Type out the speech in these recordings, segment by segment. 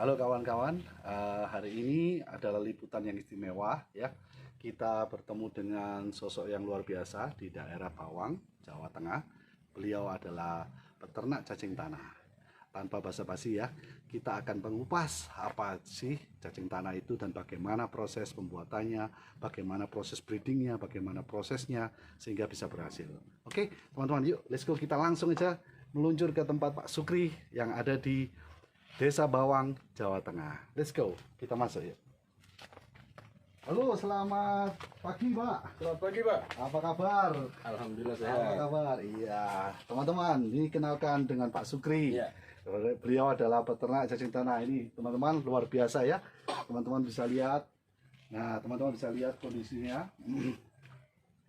Halo kawan-kawan, hari ini adalah liputan yang istimewa ya. Kita bertemu dengan sosok yang luar biasa di daerah Bawang, Jawa Tengah. Beliau adalah peternak cacing tanah. Tanpa basa-basi ya, kita akan mengupas apa sih cacing tanah itu dan bagaimana proses pembuatannya, bagaimana proses breedingnya, bagaimana prosesnya sehingga bisa berhasil. Oke, teman-teman, yuk let's go, kita langsung aja meluncur ke tempat Pak Sukri yang ada di Desa Bawang, Jawa Tengah. Let's go, kita masuk ya. Halo, selamat pagi Pak. Selamat pagi Pak. Apa kabar? Alhamdulillah Apa sehat. kabar? Iya, teman-teman, ini kenalkan dengan Pak Sukri. Iya. Beliau adalah peternak cacing tanah. Ini teman-teman luar biasa ya. Teman-teman bisa lihat. Nah, teman-teman bisa lihat kondisinya.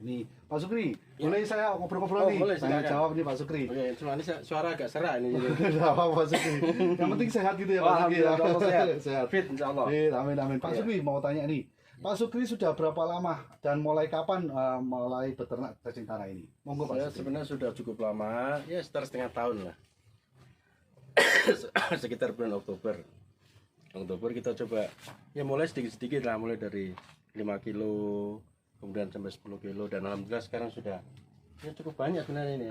Ini Pak Sukri, Ya. boleh saya ngobrol-ngobrol nih? Boleh, Saya silakan. jawab nih Pak Sukri. Oke, cuma ini suara agak serak ini. Tidak apa-apa Pak Sukri. Yang penting sehat gitu ya Pak Sukri. Alhamdulillah, Allah sehat. Sehat. Fit insyaallah. Amin amin. Pak Iya. Sukri mau tanya nih. Pak Sukri sudah berapa lama dan mulai kapan mulai beternak cacing tanah ini? Monggo Pak Saya Sukri. sebenarnya sudah cukup lama, ya sekitar setengah tahun lah. Sekitar bulan Oktober. Oktober kita coba ya mulai sedikit-sedikit lah, mulai dari 5 kilo, kemudian sampai 10 kilo dan alhamdulillah sekarang sudah ya cukup banyak sebenarnya ini.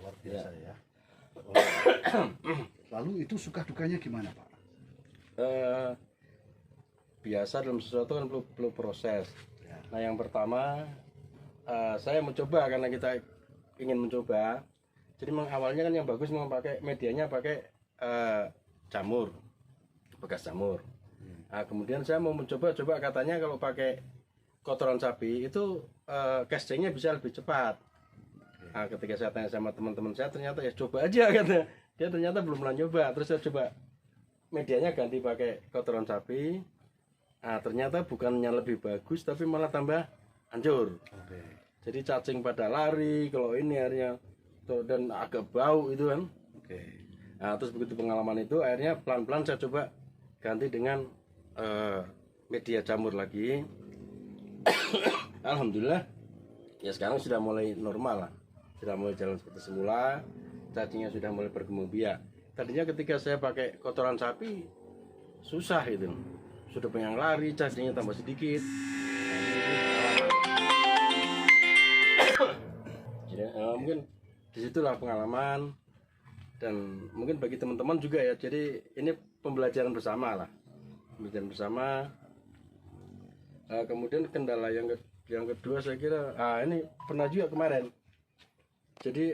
Luar biasa ya. Lalu itu suka dukanya gimana Pak? Eh, biasa dalam sesuatu kan perlu proses. Ya. Nah yang pertama saya mencoba karena kita ingin mencoba. Jadi awalnya kan yang bagus memang pakai medianya pakai jamur, bekas jamur. Nah, kemudian saya mau mencoba katanya kalau pakai kotoran sapi itu castingnya bisa lebih cepat. Nah, ketika saya tanya sama teman-teman saya ternyata ya coba aja katanya. Dia ternyata belum pernah nyoba. Terus saya coba medianya ganti pakai kotoran sapi. Nah, ternyata bukannya lebih bagus tapi malah tambah hancur. Oke. Jadi cacing pada lari kalau ini akhirnya dan agak bau itu kan. Oke. Nah, terus begitu pengalaman itu akhirnya pelan-pelan saya coba ganti dengan media jamur lagi. Alhamdulillah ya sekarang sudah mulai normal lah, sudah mulai jalan seperti semula, cacingnya sudah mulai berkembang biak. Tadinya ketika saya pakai kotoran sapi susah itu, sudah banyak lari, cacingnya tambah sedikit. Jadi mungkin disitulah pengalaman dan mungkin bagi teman-teman juga ya. Jadi ini pembelajaran bersama lah, pembelajaran bersama. Kemudian kendala yang kedua saya kira ini pernah juga kemarin. Jadi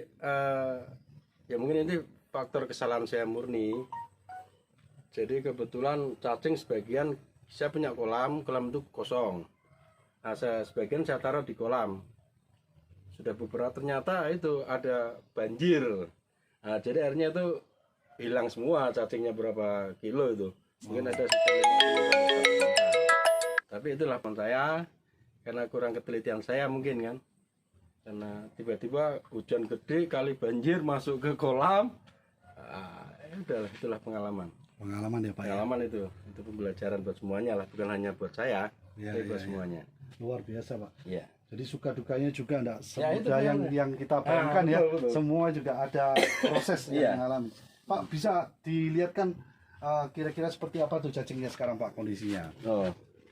ya mungkin ini faktor kesalahan saya murni. Jadi kebetulan cacing sebagian saya punya kolam itu kosong. Nah, sebagian saya taruh di kolam. Sudah beberapa ternyata itu ada banjir. Nah, jadi akhirnya itu hilang semua cacingnya berapa kilo itu. Mungkin ada sekitar 50 kilo. Tapi itulah pun saya karena kurang ketelitian saya mungkin kan. Karena tiba-tiba hujan gede kali banjir masuk ke kolam. Itulah pengalaman. Pengalaman ya Pak. Pengalaman itu pembelajaran buat semuanya lah, bukan hanya buat saya, Ya, tapi buat ya, semuanya. Luar biasa Pak. Iya. Jadi suka dukanya juga enggak Ya, itu semudah benar. yang kita bayangkan ya. betul. Semua juga ada proses Iya. yang mengalami. Pak, bisa dilihatkan kira-kira seperti apa tuh cacingnya sekarang Pak kondisinya?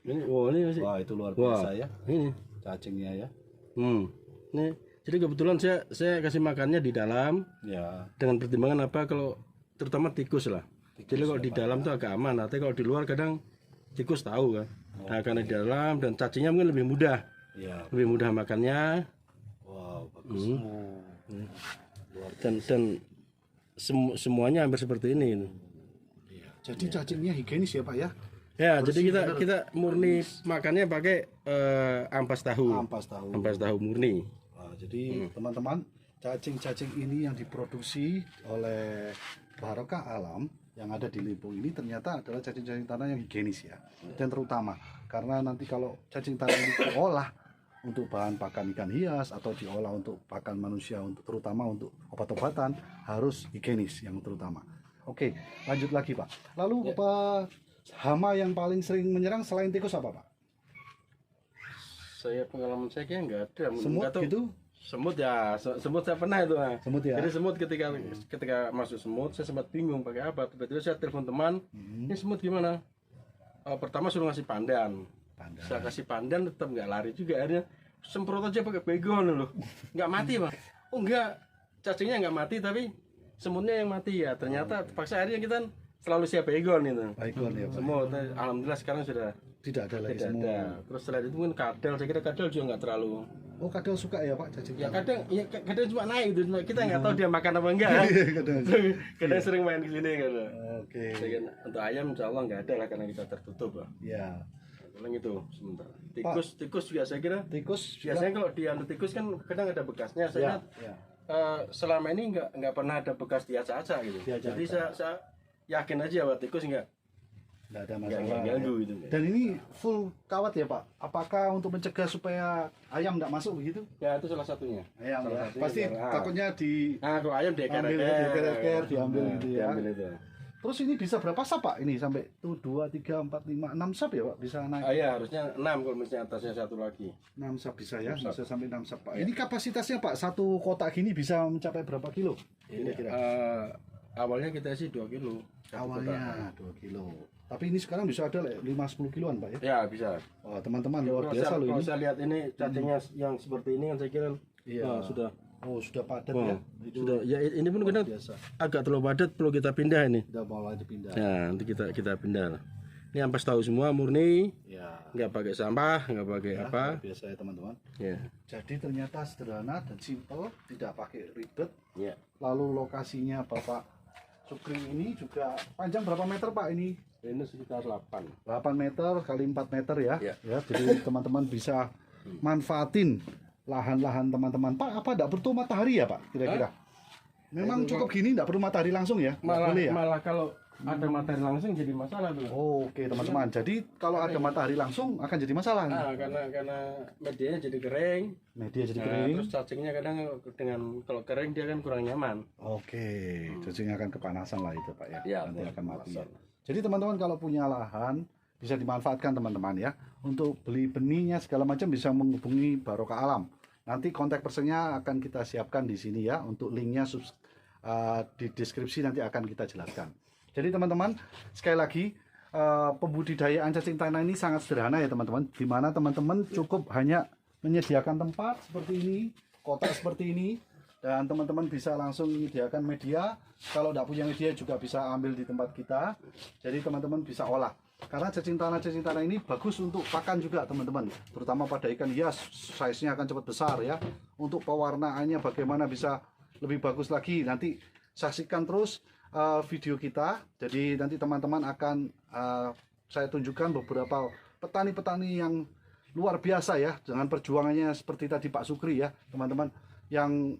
Ini masih. Wah, itu luar Wah, biasa ya ini. cacingnya ya. Nih. Jadi kebetulan saya kasih makannya di dalam Ya. dengan pertimbangan apa kalau terutama tikus lah. Jadi kalau ya, di dalam tuh agak aman, tapi kalau di luar kadang tikus tahu kan. Nah, karena di dalam dan cacingnya mungkin lebih mudah. Ya. Lebih mudah makannya Wow, bagus. dan semuanya hampir seperti ini. Iya. Jadi cacingnya higienis ya Pak ya. Ya, jadi kita murni makannya pakai ampas tahu. Ampas tahu. Ampas tahu murni. Wah, jadi teman-teman, cacing-cacing ini yang diproduksi oleh Barokah Alam yang ada di Limpung ini ternyata adalah cacing-cacing tanah yang higienis ya. Dan terutama karena nanti kalau cacing tanah ini diolah untuk bahan pakan ikan hias atau diolah untuk pakan manusia, untuk terutama untuk obat-obatan harus higienis yang terutama. Oke, lanjut lagi Pak. Lalu Pak, hama yang paling sering menyerang selain tikus apa Pak? Pengalaman saya kayaknya nggak ada. Semut Nggak tahu. gitu? Semut ya, semut saya pernah itu. Nah. Semut ya. Jadi semut ketika masuk semut, saya sempat bingung pakai apa. Tiba-tiba saya telepon teman, ini semut gimana? Pertama suruh ngasih pandan. Saya kasih pandan tetap nggak lari juga. Akhirnya semprot aja pakai baygon loh, nggak mati bang. Oh enggak, cacingnya nggak mati tapi semutnya yang mati ya. Ternyata paksa akhirnya kita selalu siap baygon itu. Baygon ya, Pak. Semut, alhamdulillah sekarang sudah Tidak ada lagi tidak semut. ada. Terus setelah itu mungkin kadal, saya kira kadal juga nggak terlalu. Oh, kadal suka ya Pak cacing? Ya kadang cuma naik itu, kita nggak tahu dia makan apa enggak. Kadang. Kadang sering main di sini kan. Oke. Untuk ayam insya Allah nggak ada lah karena kita tertutup lah. Ya. Paling itu sementara. Tikus juga saya kira. Tikus Biasanya kalau di anu tikus kan kadang ada bekasnya. Saya lihat, ya. selama ini nggak pernah ada bekas di acak-acak gitu. Diacak-acak. Jadi saya yakin aja bahwa tikus nggak ada masalah. ganggu gitu. Dan ini full kawat ya Pak? Apakah untuk mencegah supaya ayam tidak masuk begitu? Ya itu salah satunya. Ayam Salah ya. satunya Pasti biar- takutnya di Nah kalau ayam dieker-eker, diambil gitu ya. Diambil itu. Terus ini bisa berapa sap Pak? Ini sampai tuh 2, 3, 4, 5, 6 sap ya Pak? Bisa naik Iya harusnya 6 kalau misalnya atasnya satu lagi. 6 sap bisa ya? 6 sap. Bisa sampai 6 sap Pak. Ini kapasitasnya Pak, satu kotak gini bisa mencapai berapa kilo? Ini Kira-kira. awalnya kita sih 2 kilo. Satu Awalnya 2 kilo. Tapi ini sekarang bisa ada 5-10 kiloan Pak ya? kotak. Ya bisa. Wah teman-teman luar Kalau biasa loh kalau ini. saya lihat ini cacingnya yang seperti ini kan saya kira Iya. sudah. Oh sudah padat Wah, ya? Itu sudah. Ya ini pun kadang biasa. agak terlalu padat, perlu kita pindah ini. Udah mulai dipindah. Nah, nanti kita pindah. Ini ampas tahu semua murni, Ya. nggak pakai sampah, nggak pakai Ya, apa. luar biasa ya teman-teman. Ya. Jadi ternyata sederhana dan simple, tidak pakai ribet. Ya. Lalu lokasinya Bapak Sukri ini juga panjang berapa meter Pak ini? Ini sekitar 8. 8 meter kali 4 meter ya. Ya. Ya, jadi teman-teman bisa manfaatin lahan-lahan teman-teman. Pak, apa enggak perlu matahari ya Pak kira-kira? Memang Itu, cukup gini enggak perlu matahari langsung ya? Nggak Malah boleh ya? malah kalau ada matahari langsung jadi masalah tuh. Oke teman-teman, jadi kalau ada matahari langsung akan jadi masalah. Nah, karena medianya jadi kering. Media jadi Nah, kering. terus cacingnya kadang dengan kalau kering dia kan kurang nyaman. Oke, cacing akan kepanasan lah itu Pak ya. Ya, Nanti akan mati. kepanasan. Jadi teman-teman kalau punya lahan bisa dimanfaatkan teman-teman ya. Untuk beli benihnya segala macam bisa menghubungi Barokah Alam. Nanti kontak personnya akan kita siapkan di sini ya. Untuk linknya di deskripsi nanti akan kita jelaskan. Jadi teman-teman sekali lagi pembudidayaan cacing tanah ini sangat sederhana ya teman-teman. Di mana teman-teman cukup hanya menyediakan tempat seperti ini, kotak seperti ini. Dan teman-teman bisa langsung menyediakan media. Kalau tidak punya media juga bisa ambil di tempat kita. Jadi teman-teman bisa olah. Karena cacing tanah ini bagus untuk pakan juga teman-teman. Terutama pada ikan hias, size-nya akan cepat besar ya. Untuk pewarnaannya bagaimana bisa lebih bagus lagi. Nanti saksikan terus video kita. Jadi nanti teman-teman akan saya tunjukkan beberapa petani-petani yang luar biasa ya. Dengan perjuangannya seperti tadi Pak Sukri ya teman-teman. Yang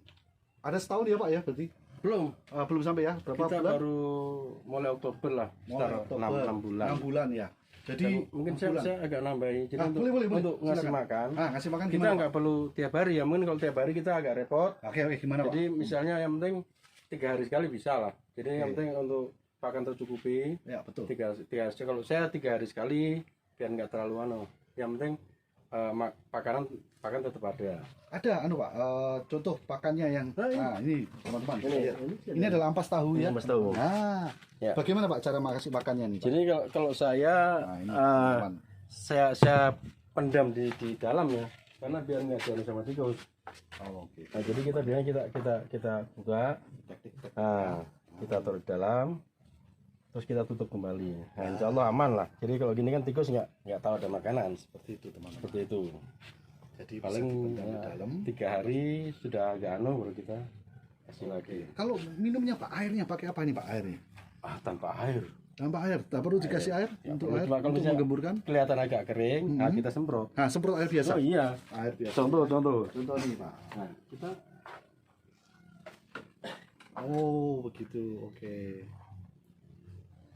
ada setahun ya Pak ya berarti? Belum sampai ya? Berapa Kita bulan? baru mulai Oktober lah, sekitar 6 bulan. 6 bulan ya. Jadi Dan mungkin 6 bulan. saya agak nambahin. Jadi untuk, boleh. untuk ngasih Silakan. makan, Ngasih makan kita gimana? nggak perlu tiap hari ya. Mungkin kalau tiap hari kita agak repot. Pak? Oke, gimana Pak? Jadi misalnya yang penting 3 hari sekali bisa lah. Jadi yang Oke. penting untuk pakan tercukupi. Ya betul. 3 hari. Kalau saya 3 hari sekali biar nggak terlalu Yang penting pakan tetap ada. Ada Pak, contoh pakannya yang ini teman-teman. Ini adalah ampas tahu ya. Ampas tahu. Nah, Ya. bagaimana Pak cara makasih pakannya nih Pak? Jadi kalau saya Nah, ini teman-teman. saya pendam di dalam ya, karena biar nggak jatuh sama tikus. Oh, oke. Nah, jadi kita biasanya kita buka, nah, kita taruh di dalam, terus kita tutup kembali. Nah, insya Allah aman lah. Jadi kalau gini kan tikus nggak tahu ada makanan, Seperti itu teman-teman. seperti itu. Jadi Paling bisa dipendam di dalam. 3 hari sudah agak baru kita kasih lagi. Kalau minumnya Pak, airnya pakai apa nih Pak airnya? Tanpa air. Tanpa air, tak perlu dikasih air Ya, untuk perlu. air Cuma kalau untuk misalnya menggemburkan. Kelihatan agak kering, nah kita semprot. Nah, semprot air biasa. Oh iya. Air biasa. Contoh. Contoh nih Pak. Nah, kita Oh, begitu. Oke.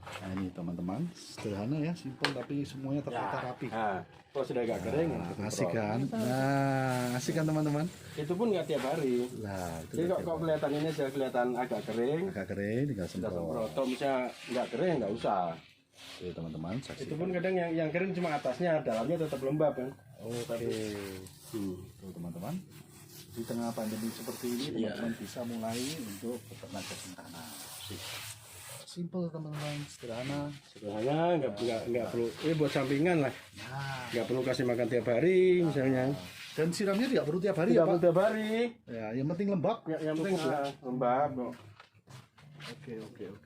Nah, ini teman-teman, sederhana ya, simpel tapi semuanya tertata rapi. Nah, kalau sudah agak kering, Nah, kita asik semprot. kan? Nah, asik kan teman-teman? Itu pun nggak tiap hari. Nah, itu Jadi kalau kelihatan ini sudah kelihatan agak kering, agak kering, tinggal kita semprot. semprot. Kalau misalnya nggak kering, nggak usah. Oke, teman-teman, Itu saksikan. pun kadang yang kering cuma atasnya, dalamnya tetap lembab kan. Oke. Hmm. Tuh, teman-teman. di tengah pandemi seperti ini Iya. teman-teman bisa mulai untuk beternak cacing tanah. Simple teman-teman, sederhana. Sederhana, nggak perlu. Ini buat sampingan lah. Nah, Nggak perlu kasih makan tiap hari misalnya. dan siramnya tidak perlu tiap hari Tidak ya perlu Pak. tiap hari. Ya, yang penting lembab. Yang penting cukup ya. lembab kok. Oke.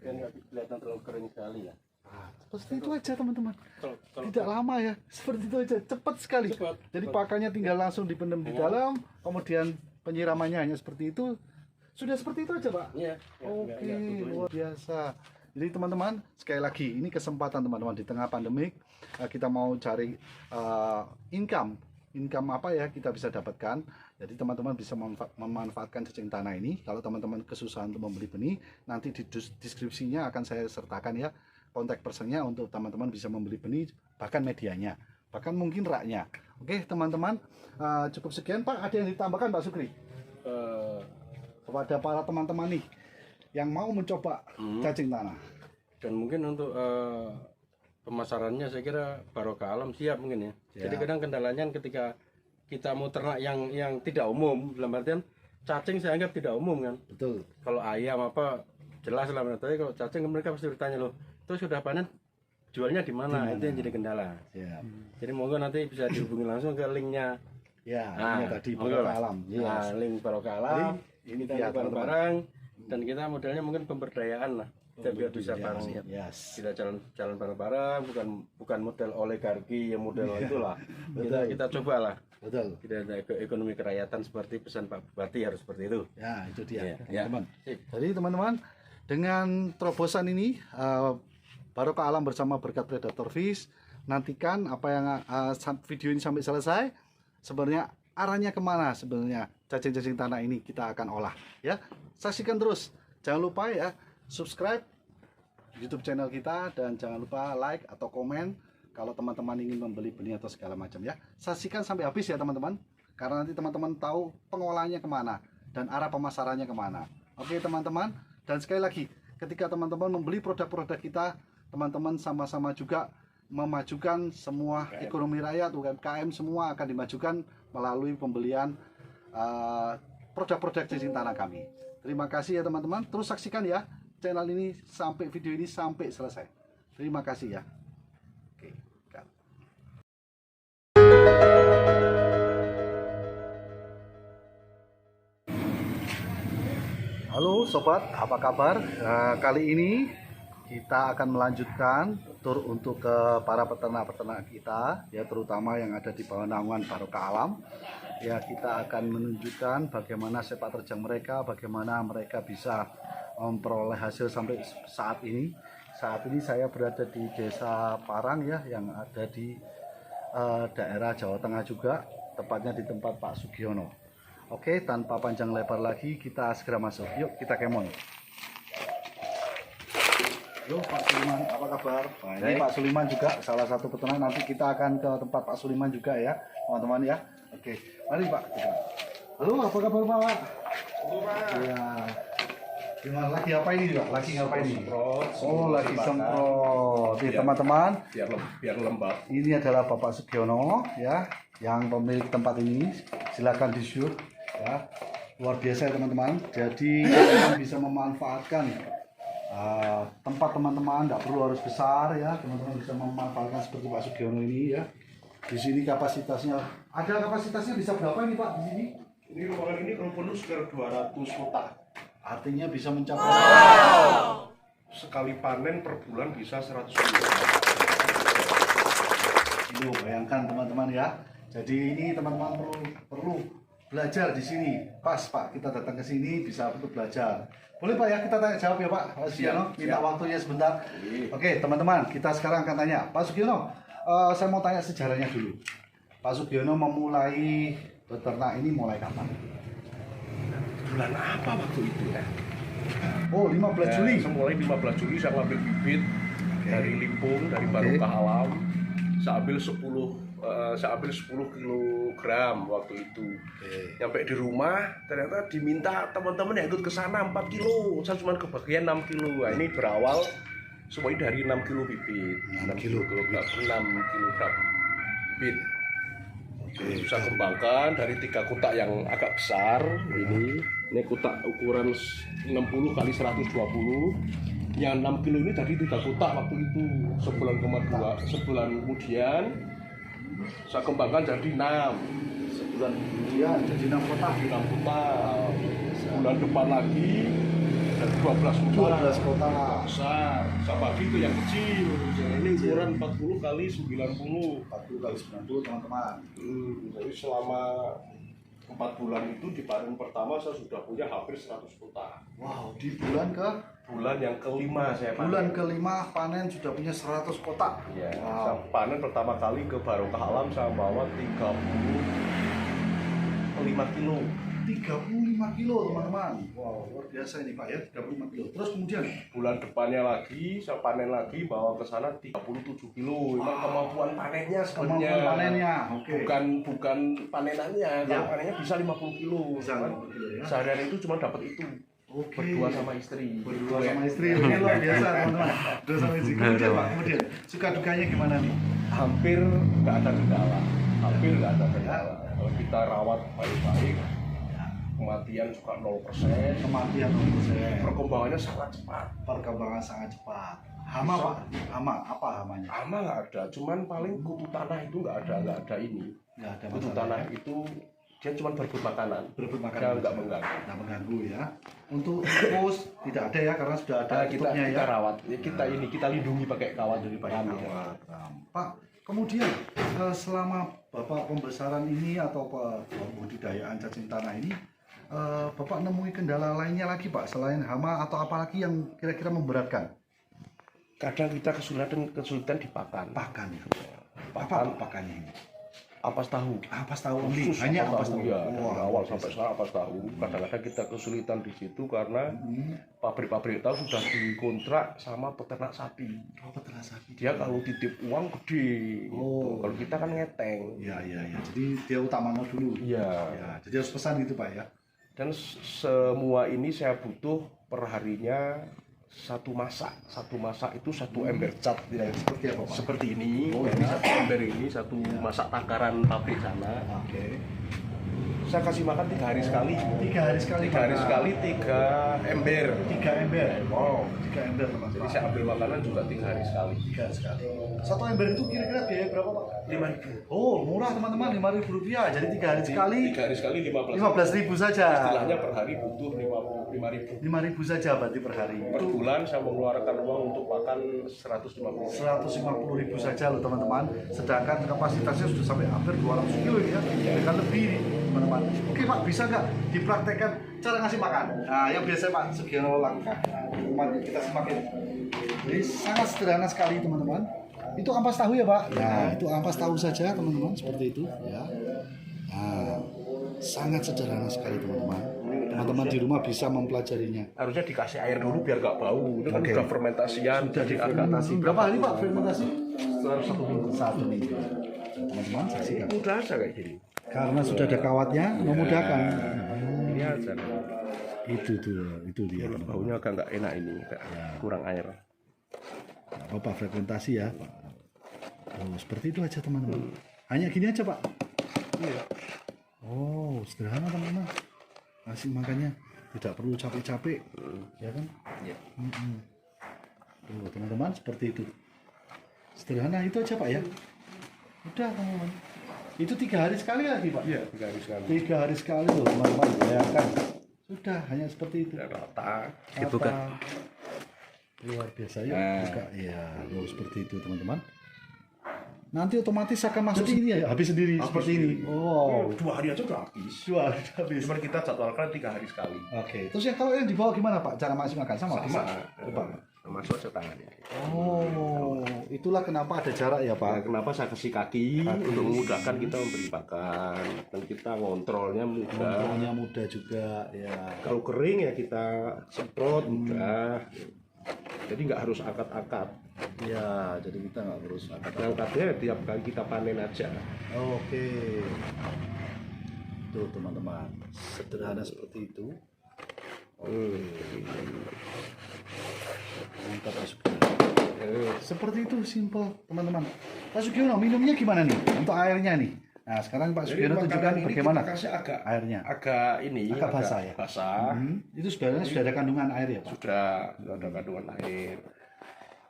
Kan nggak kelihatan terlalu kering sekali ya. Ah, seperti itu aja teman-teman. Kalau Tidak lama ya, seperti itu aja, cepat sekali. Cepat. Jadi pakannya tinggal langsung dipendam di dalam, kemudian penyiramannya hanya seperti itu. Sudah seperti itu aja Pak. Iya. Oke, luar biasa. Jadi teman-teman, sekali lagi ini kesempatan teman-teman di tengah pandemik kita mau cari income apa ya kita bisa dapatkan. Jadi teman-teman bisa memanfaatkan cacing tanah ini. Kalau teman-teman kesusahan untuk membeli benih, nanti di deskripsinya akan saya sertakan ya kontak personnya untuk teman-teman bisa membeli benih, bahkan medianya, bahkan mungkin raknya. Oke teman-teman, cukup sekian Pak. Ada yang ditambahkan Pak Sukri? Kepada para teman-teman nih yang mau mencoba cacing tanah. Dan mungkin untuk pemasarannya saya kira Barokah Alam siap mungkin ya. Siap. Jadi kadang kendalanya ketika kita mau ternak yang tidak umum, dalam artian cacing saya anggap tidak umum kan. Betul. Kalau ayam apa jelas lah, tapi kalau cacing mereka pasti bertanya loh, terus sudah panen jualnya di mana? Itu yang jadi kendala. Siap. Jadi monggo nanti bisa dihubungi langsung ke linknya. Ya, Nah, ini tadi monggo Barokah lah. Alam. Nah, Yes. link Barokah Alam. Ini Kita dia teman-teman. bareng-bareng dan kita modelnya mungkin pemberdayaan lah. Kita biar bisa Ya, bareng. yes. Kita jalan bareng-bareng, bukan model oligarki yang model itulah. Kita coba lah. Betul. Kita ada ekonomi kerakyatan seperti pesan Pak Bupati harus seperti itu. Ya, itu dia, Ya, teman-teman. Sip. Jadi teman-teman, dengan terobosan ini Barokah Alam bersama Berkat Predator Fish, nantikan apa yang video ini sampai selesai. Sebenarnya arahnya kemana sebenarnya cacing-cacing tanah ini kita akan olah ya. Saksikan terus. Jangan lupa ya subscribe YouTube channel kita dan jangan lupa like atau komen kalau teman-teman ingin membeli benih atau segala macam ya. Saksikan sampai habis ya teman-teman, karena nanti teman-teman tahu pengolahannya kemana dan arah pemasarannya kemana. Oke teman-teman, dan sekali lagi ketika teman-teman membeli produk-produk kita, teman-teman sama-sama juga memajukan semua ekonomi rakyat, UMKM semua akan dimajukan melalui pembelian produk-produk cacing tanah kami. Terima kasih ya teman-teman, terus saksikan ya channel ini sampai video ini sampai selesai. Terima kasih ya. Oke, cut. Halo sobat, apa kabar? Kali ini kita akan melanjutkan tur untuk ke para peternak-peternak kita, ya terutama yang ada di bawah naungan Barokah Alam. Ya kita akan menunjukkan bagaimana sepak terjang mereka, bagaimana mereka bisa memperoleh hasil sampai saat ini. Saat ini saya berada di Desa Parang ya, yang ada di daerah Jawa Tengah juga, tepatnya di tempat Pak Sugiono. Oke, tanpa panjang lebar lagi kita segera masuk. Yuk kita kemon. Halo Pak Suliman, apa kabar? Nah, ini Pak Suliman juga salah satu peternak. Nanti kita akan ke tempat Pak Suliman juga ya, teman-teman ya. Oke, mari Pak. Halo, apa kabar Pak? Ya. Gimana lagi apa ini Pak? Lagi ngapain ini? Oh, lagi semprot. Oke, teman-teman. Biar lembab. Ini adalah Bapak Sugiono ya, yang pemilik tempat ini. Silakan di-shoot ya. Luar biasa ya teman-teman. Jadi kalian bisa memanfaatkan tempat teman-teman, tidak perlu harus besar ya, teman-teman bisa memanfaatkan seperti Pak Sugiono ini ya. Di sini kapasitasnya, ada kapasitasnya bisa berapa ini Pak di sini? Ini ruangan ini kalau penuh sekitar 200 kotak. Artinya bisa mencapai Sekali panen per bulan bisa 100 kilo. kilo. Bayangkan teman-teman ya. Jadi ini teman-teman perlu belajar di sini. Pas Pak, kita datang ke sini bisa untuk belajar. Boleh Pak ya, kita tanya jawab ya Pak Sugiono, minta waktunya sebentar. Oke teman-teman, kita sekarang akan tanya Pak Sugiono. Saya mau tanya sejarahnya dulu. Pak Sugiono memulai beternak ini mulai kapan? Bulan apa waktu itu ya? Oh 15 Juli. Saya mulai 15 Juli saya ngambil bibit dari Limpung, dari Barokah Alam. Saya ambil 10 kilogram waktu itu. Nyampe di rumah ternyata diminta teman-teman yang ikut ke sana 4 kilo. Saya cuma kebagian 6 kilo. Nah, ini berawal semuanya dari 6 kilo bibit. 6 kilo kilogram bibit. Saya kembangkan dari 3 kotak yang agak besar ini kotak ukuran 60 kali 120. Yang 6 kilo ini jadi 3 kotak waktu itu. Sebulan kemudian saya kembangkan jadi 6. Sebulan kemudian jadi 6 kotak. 6 kotak. Bulan depan lagi dan 12 kotak besar. Saya bagi itu yang kecil. Ini ukuran 40 kali 90. 40 kali 90 teman-teman. Jadi selama 4 bulan itu di panen pertama saya sudah punya hampir 100 kotak. Wow, di bulan Bulan yang kelima saya panen. bulan kelima panen sudah punya 100 kotak. Ya, Wow. saya panen pertama kali ke Barokah Alam saya bawa 35 kilo. 35 kilo teman-teman. Wow, luar biasa ini Pak ya, 35 kilo. Terus kemudian Bulan depannya lagi saya panen lagi bawa ke sana 37 kilo. Memang kemampuan panennya sebenarnya. kemampuan panennya, oke. Bukan panenannya. Kalau Ya. panennya bisa 50 kilo. Bisa Cuman 50 kilo ya. seharian itu cuma dapat itu. Oke. Berdua sama istri. Berdua sama istri, oke luar biasa teman-teman. Berdua sama istri. Kemudian Pak, kemudian suka dukanya gimana nih? Hampir nggak ada kendala. Hampir nggak ada kendala. Kalau kita rawat baik-baik, kematian suka 0%. Kematian 0%. Perkembangannya sangat cepat. Perkembangan sangat cepat. Hama Pak, hama apa hamanya? Hama nggak ada, cuman paling kutu tanah itu nggak ada ini. Nggak ada Kutu masalah. tanah itu dia cuma berebut makanan. Berebut Dia makanan. nggak mengganggu. Nggak mengganggu ya. Untuk tikus tidak ada ya karena sudah ada kita tutupnya kita ya. rawat, kita lindungi pakai kawat dari Pakai kami. kawat. Pak, kemudian selama Bapak pembesaran ini atau budidayaan cacing tanah ini, Bapak nemui kendala lainnya lagi Pak selain hama atau apalagi yang kira-kira memberatkan? Kadang kita kesulitan di pakan. Pakan ya. Pakan. Apa pakannya ini? Ampas tahu. Ampas tahu only. Khusus Hanya ampas ampas tahu. ya. Wah, Dari awal sampai sekarang ampas tahu. Kadang-kadang kita kesulitan di situ karena pabrik-pabrik tahu sudah dikontrak sama peternak sapi. Oh, peternak sapi. Dia kalau titip uang gede. Gitu. Oh. Kalau kita kan ngeteng. Iya. Jadi dia utamanya dulu. Iya. Ya, jadi harus pesan gitu Pak ya. Dan semua ini saya butuh perharinya satu masak itu satu ember cat ya. Seperti apa Pak? Seperti ini. Oh, Jadi ya. satu ember ini satu masak takaran pabrik sana. Oke. Saya kasih makan 3 hari sekali. 3 hari sekali. 3 hari sekali 3 ember. 3 ember. Wow. 3 ember teman-teman. Jadi saya ambil makanan juga 3 hari sekali. 3 hari sekali. Satu ember itu kira-kira biaya berapa Pak? 5.000. Oh murah teman-teman, Rp5.000. Jadi 3 hari sekali 3 hari sekali 15. 15.000 saja. Istilahnya per hari butuh 5.000. 5.000 saja berarti per hari. Per bulan saya mengeluarkan uang untuk makan 150. 150.000 saja loh teman-teman. Sedangkan kapasitasnya sudah sampai hampir 200 kilo ini ya. Bahkan lebih nih teman-teman. Oke Pak, bisa nggak dipraktekkan cara ngasih makan? Nah, yang biasa Pak Sugiono lakukan. Nah, teman kita semakin. Jadi sangat sederhana sekali teman-teman. Itu ampas tahu ya Pak? Ya, itu ampas tahu saja teman-teman seperti itu ya. Nah, sangat sederhana sekali teman-teman. Teman-teman di rumah bisa mempelajarinya. Harusnya dikasih air dulu biar nggak bau. Ini kan Oke. udah fermentasian. Sudah difermentasi. Berapa hari Pak fermentasi? Setelah 1 minggu. 1 minggu. Teman-teman saksikan. Mudah aja kayak gini. Karena sudah ada kawatnya, memudahkan. Ini aja. Itu dia. Baunya agak nggak enak ini, agak kurang air. Nggak apa-apa fermentasi ya. Oh, seperti itu aja teman-teman. Hanya gini aja Pak. Iya. Oh, sederhana teman-teman. Ngasih makannya tidak perlu capek-capek, ya kan? Iya. Tuh teman-teman seperti itu. Sederhana itu aja Pak ya. Udah teman-teman. Itu 3 hari sekali lagi Pak. Iya, 3 hari sekali. 3 hari sekali loh teman-teman. Bayangkan. Sudah hanya seperti itu. Dan rata. Apa? Luar biasa ya. Nah. Buka. Ya, seperti itu teman-teman. Nanti otomatis akan masuk sini ya, habis sendiri seperti ini. Oh, 2 hari aja udah habis. 2 hari habis. Cuman kita jadwalkan 3 hari sekali. Oke. Terus yang kalau yang dibawa gimana Pak? Cara masuk makan sama? Sama. Coba. Masuk aja tangannya. Oh, itulah kenapa ada jarak ya Nah, Pak. kenapa saya kasih kaki? Untuk memudahkan kita memberi pakan dan kita ngontrolnya mudah. Kontrolnya mudah juga ya. Kalau kering ya kita semprot mudah. Jadi nggak harus akad-akad. Ya, jadi kita nggak harus angkat. Ngangkatnya tiap kali kita panen aja. Oke. Tuh teman-teman, sederhana seperti itu. Mantap Pak Sugiono. Seperti itu simple teman-teman. Pak Sugiono minumnya gimana nih? Untuk airnya nih. Nah, sekarang Pak Jadi Sugiono makanan tunjukkan ini bagaimana kita kasih airnya. agak basah ya? basah. Itu sebenarnya sudah ada kandungan air ya Pak? Sudah ada kandungan air.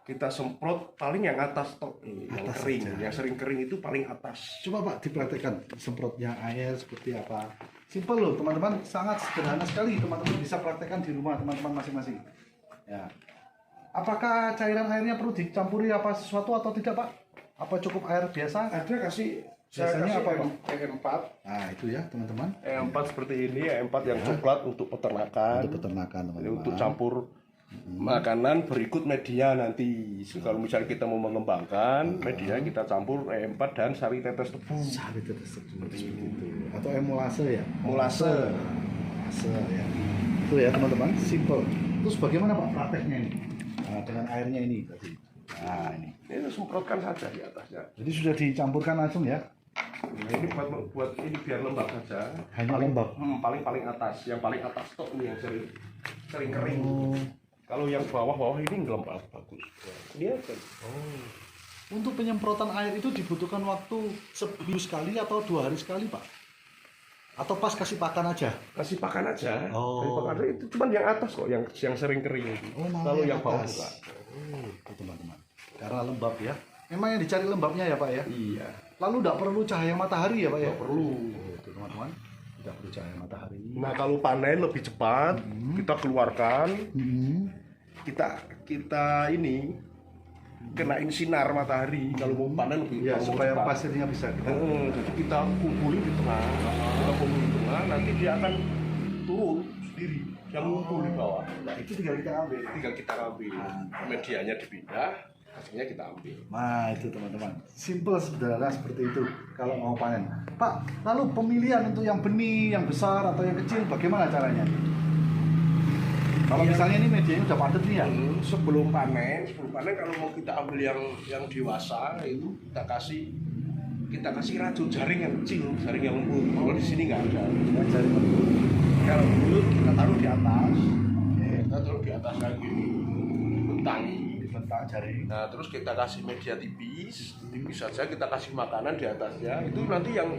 Kita semprot paling yang atas tok ini, yang Atas kering, saja. yang sering kering itu paling atas. Coba Pak dipraktekkan semprotnya air seperti apa. Simpel loh teman-teman, sangat sederhana sekali. Teman-teman bisa praktekkan di rumah teman-teman masing-masing. Ya. Apakah cairan airnya perlu dicampuri apa sesuatu atau tidak Pak? Apa cukup air biasa? Ada kasih Biasanya apa, Pak? E4. Nah itu ya teman-teman. E4 seperti ini, E4 yang coklat untuk peternakan. Untuk peternakan Ini teman-teman. untuk campur makanan berikut media nanti. Kalau misalnya kita mau mengembangkan media, kita campur E4 dan sari tetes tebu. Sari tetes seperti itu. Atau emulase ya? Molase. Molase ya. Itu ya teman-teman, simple. Terus bagaimana Pak prakteknya ini? Nah, dengan airnya ini tadi. Nah ini. Ini semprotkan saja di atasnya. Jadi sudah dicampurkan langsung ya? Nah, ini buat ini biar lembab saja. Hanya lembab. Paling atas, yang paling atas tok ini yang sering kering. Oh. Kalau yang bawah ini lembab bagus. Ini aja. Untuk penyemprotan air itu dibutuhkan waktu seminggu sekali atau 2 hari sekali Pak? Atau pas kasih pakan aja? Kasih pakan aja. Oh. Kasih pakan aja itu cuman yang atas kok, yang sering kering. Oh, malah Kalau yang yang bawah atas. enggak. Oh, itu teman-teman. Karena lembab ya. Memang yang dicari lembabnya ya Pak ya? Iya. Lalu tidak perlu cahaya matahari ya Pak ya? Nggak perlu. Oh, itu teman-teman. Tidak perlu cahaya matahari. Nah, kalau panen lebih cepat, kita keluarkan, Hmm. kita ini kenain sinar matahari. Kalau mau panen lebih Ya, kalau mau supaya cepat. pasirnya bisa kita. Jadi kita kumpulin di tengah, nanti dia akan turun sendiri, yang ngumpul di bawah. Nah, itu tinggal kita ambil. Tinggal kita ambil, medianya dipindah, hasilnya kita ambil. Nah, itu teman-teman. Simple sederhana seperti itu kalau mau panen. Pak, lalu pemilihan untuk yang benih, yang besar atau yang kecil bagaimana caranya? Kalau misalnya ini medianya udah padat nih ya. Sebelum panen kalau mau kita ambil yang dewasa itu kita kasih racun jaring yang kecil, jaring yang lembut. Kalau di sini nggak ada. Cari Kalau lembut kita taruh di atas, kita taruh di atas kayak gini, bentangi. bentak jaring. Nah terus kita kasih media tipis saja, kita kasih makanan di atasnya. Itu nanti yang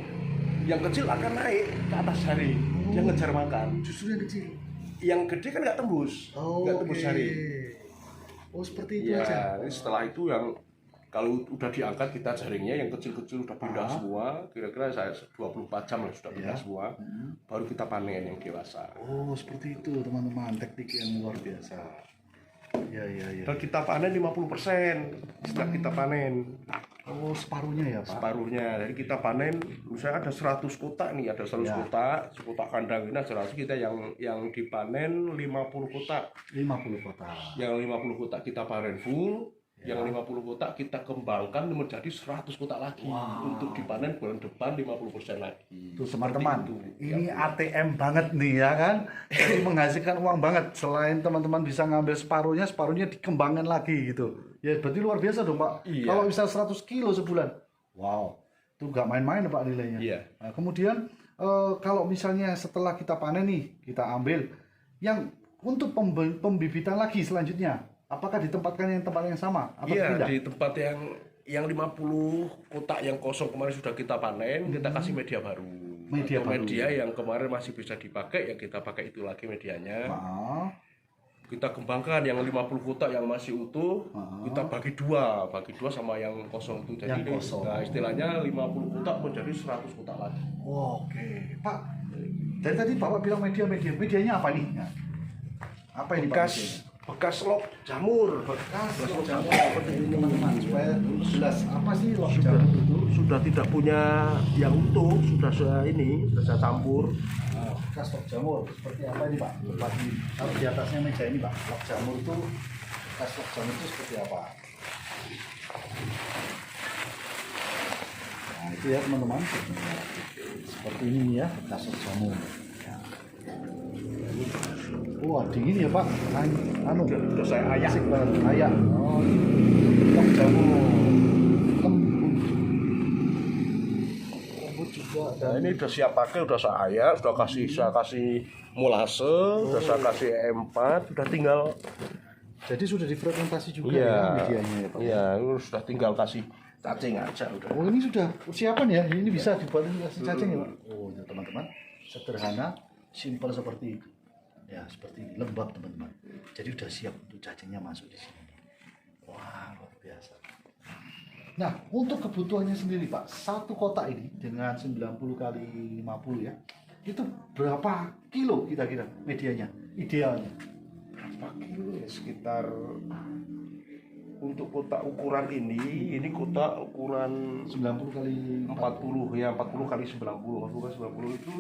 kecil akan naik ke atas jaring, dia ngejar makan. Justru yang kecil. Yang gede kan nggak tembus, nggak tembus jaring. Oh, seperti itu Iya, aja. ini setelah itu yang kalau udah diangkat kita jaringnya yang kecil-kecil udah pindah semua, kira-kira saya 24 jam lah sudah pindah semua, baru kita panen yang dewasa. Oh, seperti itu teman-teman, teknik yang luar biasa. Ya. Dan kita panen 50% setelah kita panen. Oh, separuhnya ya Pak? Separuhnya, jadi kita panen misalnya ada 100 kotak nih, ada 100 kotak kandang ini ada 100, kita yang dipanen 50 kotak. 50 kotak. Yang 50 kotak kita panen full, yang 50 kotak kita kembangkan menjadi 100 kotak lagi. Untuk dipanen bulan depan 50% lagi. Tuh teman-teman, itu. ini ATM banget nih ya kan. Jadi menghasilkan uang banget. Selain teman-teman bisa ngambil separuhnya dikembangkan lagi gitu. Ya berarti luar biasa dong Pak. Iya. Kalau bisa 100 kilo sebulan. Wow, itu nggak main-main Pak nilainya. Iya. Nah, kemudian kalau misalnya setelah kita panen nih, kita ambil yang untuk pembibitan lagi selanjutnya. Apakah ditempatkan yang tempat yang sama? Atau Iya, pindah? di tempat yang 50 kotak yang kosong kemarin sudah kita panen, kita kasih media baru. Media Atau baru. media yang kemarin masih bisa dipakai, ya kita pakai itu lagi medianya. Maaf. Kita kembangkan yang 50 kotak yang masih utuh, kita bagi dua sama yang kosong itu. Jadi Yang kosong. nah, istilahnya 50 kotak menjadi 100 kotak lagi. Oke, Pak. Dari tadi Bapak bilang medianya apa nih? Nah, apa ini Pak? Bekas lop jamur. Bekas log jamur seperti ini teman-teman supaya jelas apa sih log jamur itu? Sudah tidak punya yang utuh, sudah saya campur. Nah, bekas log jamur seperti apa ini Pak? Lepas di taruh di atasnya meja ini Pak. Log jamur itu bekas log jamur itu seperti apa? Nah itu ya teman-teman. Seperti ini ya bekas log jamur. Wah dingin ya Pak. Sudah saya ayak. Asik banget. Ayak. Oh, log jamur. Lembut juga. Nah ini udah siap pakai, udah saya ayak, saya kasih molase, udah saya kasih E4, udah tinggal. Jadi sudah difermentasi juga Iya, ya medianya ya Pak. iya, sudah tinggal kasih cacing aja udah. Oh ini sudah persiapan ya, ini bisa dibuat nasi cacing ya Pak? Oh ya teman-teman, sederhana, simpel seperti itu. Ya seperti ini, lembab teman-teman. Jadi udah siap untuk cacingnya masuk di sini. Wah luar biasa. Nah untuk kebutuhannya sendiri Pak, satu kotak ini dengan 90 kali 50 ya, itu berapa kilo kira-kira medianya, idealnya? Berapa kilo ya? Sekitar untuk kotak ukuran ini kotak ukuran 90 kali 40 ya, 40 kali 90. 40 kali 90 itu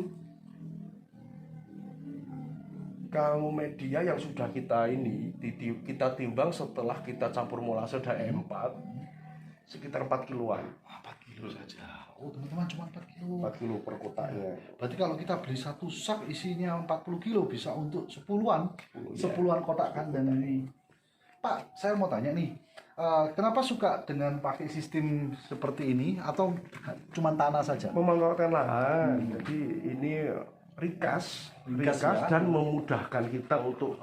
kalau media yang sudah kita kita timbang setelah kita campur molase dan E4 sekitar 4 kiloan. 4 kilo saja. Oh teman-teman cuma 4 kilo. 4 kilo per kotaknya. Berarti kalau kita beli satu sak isinya 40 kilo bisa untuk 10-an kotak kandang ini. Pak, saya mau tanya nih, kenapa suka dengan pakai sistem seperti ini atau cuma tanah saja? Memanfaatkan lahan. Jadi ini ringkas ya? dan memudahkan kita untuk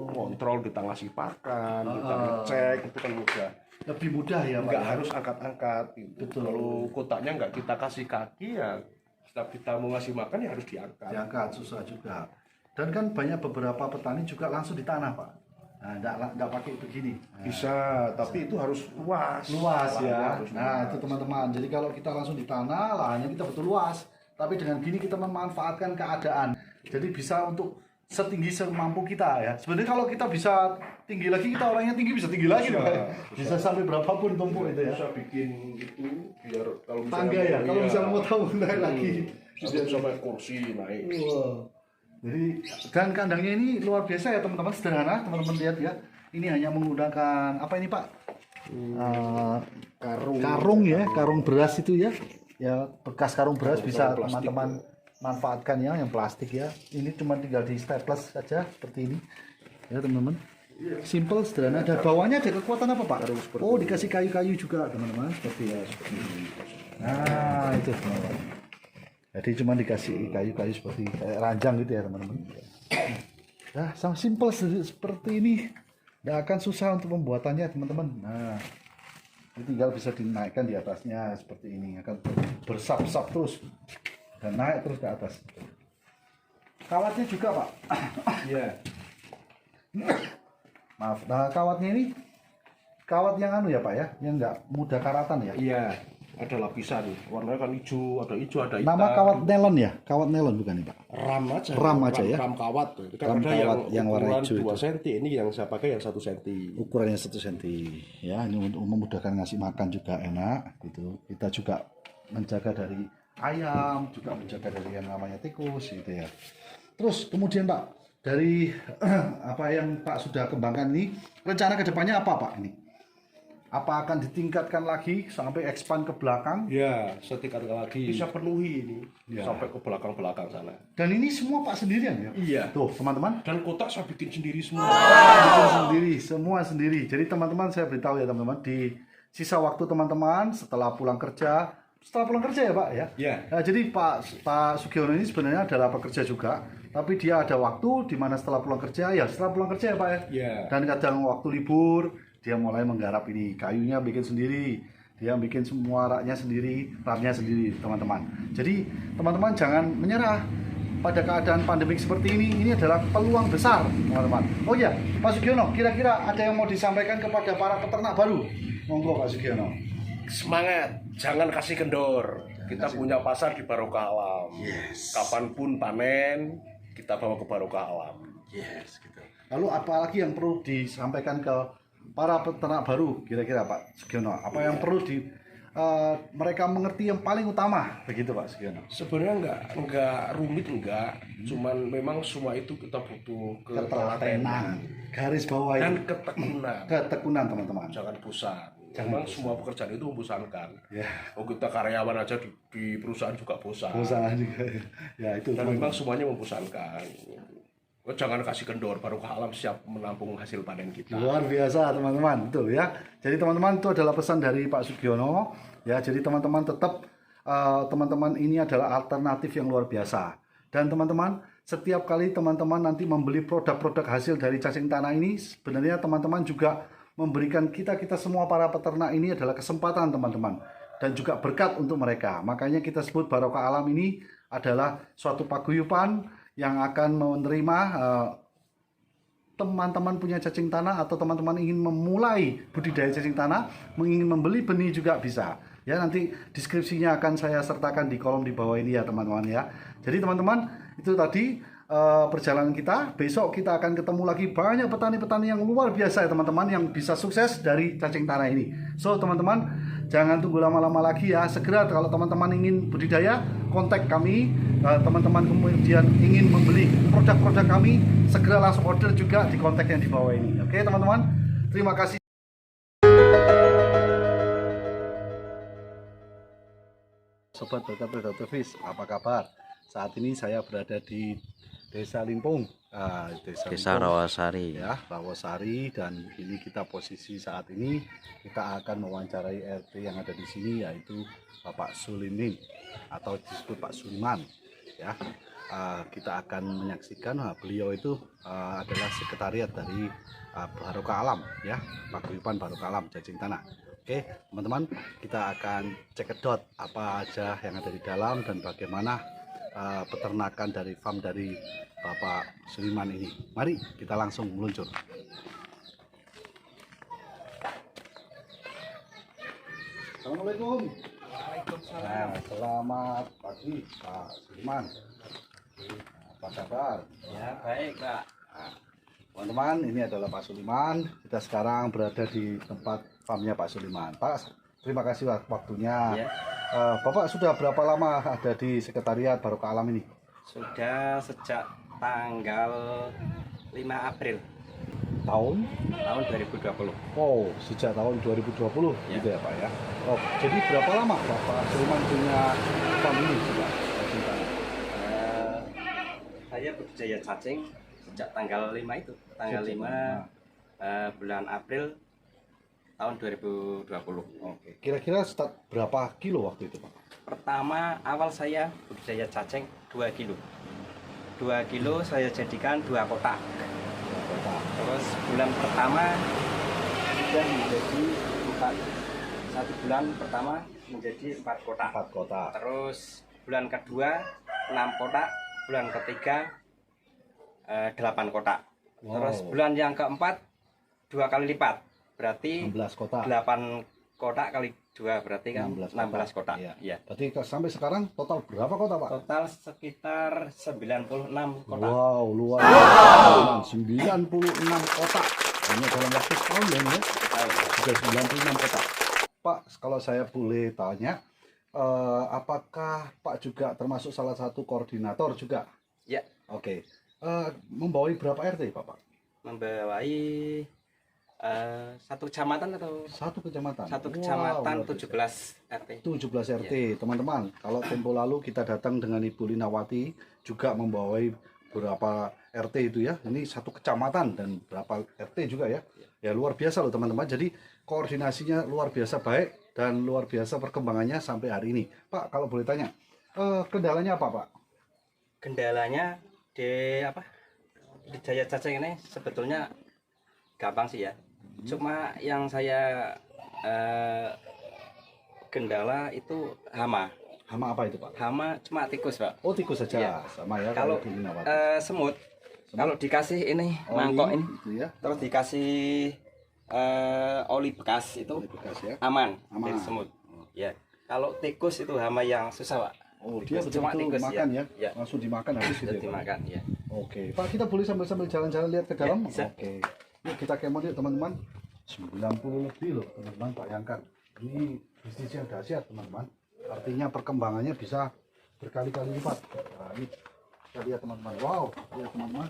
kontrol, kita ngasih pakan, kita ngecek, itu kan mudah. Lebih mudah ya Pak? Nggak harus angkat-angkat gitu. Betul. Kalau kotaknya nggak kita kasih kaki ya setiap kita mau ngasih makan ya harus diangkat. Diangkat susah juga. Dan kan banyak beberapa petani juga langsung di tanah Pak. Nah, enggak pakai begini. Nah, Bisa, tapi itu harus luas. luas ya. Harus Nah, luas. itu teman-teman. Jadi kalau kita langsung di tanah, lahannya kita betul luas. Tapi dengan gini kita memanfaatkan keadaan. Jadi bisa untuk setinggi semampu kita ya. Sebenarnya kalau kita bisa tinggi lagi, kita orangnya tinggi bisa tinggi lagi, Bisa, Pak. bisa. Bisa sampai berapapun tumpuk itu ya. Bisa bikin itu biar kalau misalnya Tangga ya. Kalau bisa mau tahu naik lagi. Bisa sampai kursi naik. Wow. Jadi dan kandangnya ini luar biasa ya teman-teman, sederhana teman-teman lihat ya. Ini hanya menggunakan apa ini Pak? Karung ya, karung beras itu ya. Ya bekas karung beras bisa plastik, teman-teman manfaatkan ya, yang plastik ya. Ini cuma tinggal di staples saja seperti ini. Ya teman-teman. Simple, sederhana. Dan bawahnya ada kekuatan apa Pak? Oh dikasih kayu-kayu juga teman-teman seperti ya. Seperti ini. Nah itu teman-teman. Jadi cuma dikasih kayu-kayu seperti kayak ranjang gitu ya teman-teman. Nah, sangat simple seperti ini. Tidak akan susah untuk pembuatannya teman-teman. Nah, ini tinggal bisa dinaikkan di atasnya seperti ini. Akan bersap-sap terus dan naik terus ke atas. Kawatnya juga Pak. Iya. Maaf. Nah, kawatnya ini kawat yang anu ya Pak ya, yang nggak mudah karatan ya. Iya. Ada lapisan, warnanya kan hijau, ada hitam. Nama kawat nelon ya? Kawat nelon bukan nih Pak? Ram aja. Ram aja ya? Ram kawat. Itu kan Ram ada kawat yang warna ukuran hijau 2 cm, ini yang saya pakai yang 1 cm. Ukurannya 1 cm ya, ini untuk memudahkan ngasih makan juga enak gitu. Kita juga menjaga dari ayam, juga menjaga dari yang namanya tikus gitu ya. Terus kemudian Pak, dari apa yang Pak sudah kembangkan ini, rencana kedepannya apa Pak ini? Apa akan ditingkatkan lagi sampai expand ke belakang? Ya, setingkat lagi. Bisa penuhi ini Ya. sampai ke belakang-belakang sana. Dan ini semua Pak sendirian ya? Iya. Tuh teman-teman, Dan kotak saya bikin sendiri semua. bikin sendiri, semua sendiri. Jadi teman-teman saya beritahu ya teman-teman, di sisa waktu teman-teman setelah pulang kerja ya Pak ya. Iya. Nah, jadi Pak Sugiono ini sebenarnya adalah pekerja juga, tapi dia ada waktu di mana setelah pulang kerja ya ya Pak ya. Iya. Dan kadang waktu libur dia mulai menggarap ini, kayunya bikin sendiri, dia bikin semua raknya sendiri, teman-teman. Jadi teman-teman jangan menyerah pada keadaan pandemik seperti ini adalah peluang besar teman-teman. Oh ya Pak Sugiono, kira-kira ada yang mau disampaikan kepada para peternak baru? Monggo Pak Sugiono. Semangat, jangan kasih kendor. Kita punya pasar di Barokah Alam. Yes. Kapanpun panen, kita bawa ke Barokah Alam. Yes, gitu. Lalu apalagi yang perlu disampaikan ke para peternak baru kira-kira Pak Sugiono? Apa yang perlu mereka mengerti yang paling utama begitu Pak Sugiono? Sebenarnya enggak rumit, cuman memang semua itu kita butuh Ketelatenan, garis bawah dan itu, ketekunan. teman-teman. Jangan bosan. Memang semua pekerjaan itu membosankan. Ya, Oh, kita karyawan aja di perusahaan juga bosan. usaha juga. Ya itu. Dan memang semuanya membosankan. Oh, jangan kasih kendor, Barokah Alam siap menampung hasil panen kita. Luar biasa teman-teman, betul ya. Jadi teman-teman itu adalah pesan dari Pak Sugiono. Ya, jadi teman-teman tetap teman-teman ini adalah alternatif yang luar biasa. Dan teman-teman setiap kali teman-teman nanti membeli produk-produk hasil dari cacing tanah ini, sebenarnya teman-teman juga memberikan kita semua para peternak ini adalah kesempatan teman-teman, dan juga berkat untuk mereka. Makanya kita sebut Barokah Alam ini adalah suatu paguyuban yang akan menerima teman-teman punya cacing tanah atau teman-teman ingin memulai budidaya cacing tanah, ingin membeli benih juga bisa. Ya, nanti deskripsinya akan saya sertakan di kolom di bawah ini ya teman-teman ya. Jadi teman-teman, itu tadi perjalanan kita. Besok kita akan ketemu lagi banyak petani-petani yang luar biasa ya teman-teman, yang bisa sukses dari cacing tanah ini. So teman-teman, jangan tunggu lama-lama lagi ya. Segera kalau teman-teman ingin budidaya, kontak kami. Teman-teman kemudian ingin membeli produk-produk kami, segera langsung order juga di kontak yang di bawah ini. Oke teman-teman, terima kasih. Sobat Dr. Fish, apa kabar? Saat ini saya berada di Desa Limpung, Desa Rawasari. Ya, Rawasari, dan ini kita posisi saat ini kita akan mewawancarai RT yang ada di sini, yaitu Bapak Sulimin atau disebut Pak Suliman. Ya, kita akan menyaksikan beliau itu adalah sekretariat dari Barokah Alam, ya, paguyuban Barokah Alam cacing tanah. Oke, teman-teman, kita akan cekidot apa aja yang ada di dalam dan bagaimana peternakan dari farm dari Bapak Suliman ini. Mari kita langsung meluncur. Assalamualaikum. Waalaikumsalam. Selamat pagi Pak Suliman. Apa kabar? Ya, baik, Pak. Teman-teman, ini adalah Pak Suliman. Kita sekarang berada di tempat farmnya Pak Suliman. Pak, terima kasih waktunya. Ya. Bapak sudah berapa lama ada di sekretariat Barokah Alam ini? Sudah sejak tanggal 5 April Tahun 2020. Oh, sejak tahun 2020 Ya. gitu ya Pak ya. Oh, jadi berapa lama Bapak Suliman punya farm ini juga? Saya budidaya cacing sejak tanggal 5 itu. Tanggal 5 bulan April tahun 2020. Oke. Kira-kira start berapa kilo waktu itu Pak? Pertama awal saya budidaya cacing 2 kilo. 2 kilo saya jadikan 2 kotak. Terus bulan pertama sudah menjadi 4. 1 bulan pertama menjadi 4 kotak. 4 kotak. Terus bulan kedua 6 kotak. Bulan ketiga 8 kotak. Wow. Terus bulan yang keempat 2 kali lipat. Berarti 16 kotak. 8 kotak kali 2 berarti kan 16 kotak. Iya. Ya. Berarti sampai sekarang total berapa kotak Pak? Total sekitar 96 kotak. Wow, luar biasa. 96 kotak. Hanya dalam waktu setahun ya, ini ya? Sudah 96 kotak. Pak, kalau saya boleh tanya, apakah Pak juga termasuk salah satu koordinator juga? Ya. Oke. Membawai berapa RT Pak? Membawai satu kecamatan atau Satu kecamatan. satu Wow, kecamatan luar biasa. 17 RT. 17 RT, teman-teman. Kalau tempo lalu kita datang dengan Ibu Linawati juga membawai beberapa RT itu ya. Ini satu kecamatan dan berapa RT juga ya. Ya luar biasa loh teman-teman. Jadi koordinasinya luar biasa baik dan luar biasa perkembangannya sampai hari ini. Pak, kalau boleh tanya, kendalanya apa Pak? Kendalanya di budidaya cacing ini sebetulnya gampang sih ya. Cuma yang saya kendala itu hama. Hama apa itu Pak? Hama cuma tikus, Pak. Oh, tikus saja. Iya. Sama ya Kalau Ibu Linawati. semut, kalau dikasih ini mangkok ini, itu ya. terus dikasih oli bekas itu Oli bekas ya. aman, Aman. dari semut. Ya. Kalau tikus itu hama yang susah, Pak. Oh, dia Tikus, cuma betul-betul tikus, dimakan ya. Ya. Langsung dimakan habis gitu Sudah ya. Pak? dimakan ya. Oke, Pak, kita boleh sambil jalan-jalan lihat ke dalam? bisa. Oke. Yuk kita kemon yuk teman-teman. 90 lebih loh teman-teman, bayangkan. Ini bisnis yang dahsyat teman-teman. Artinya perkembangannya bisa berkali-kali lipat. Nah, ini kita lihat teman-teman. Wow, lihat teman-teman.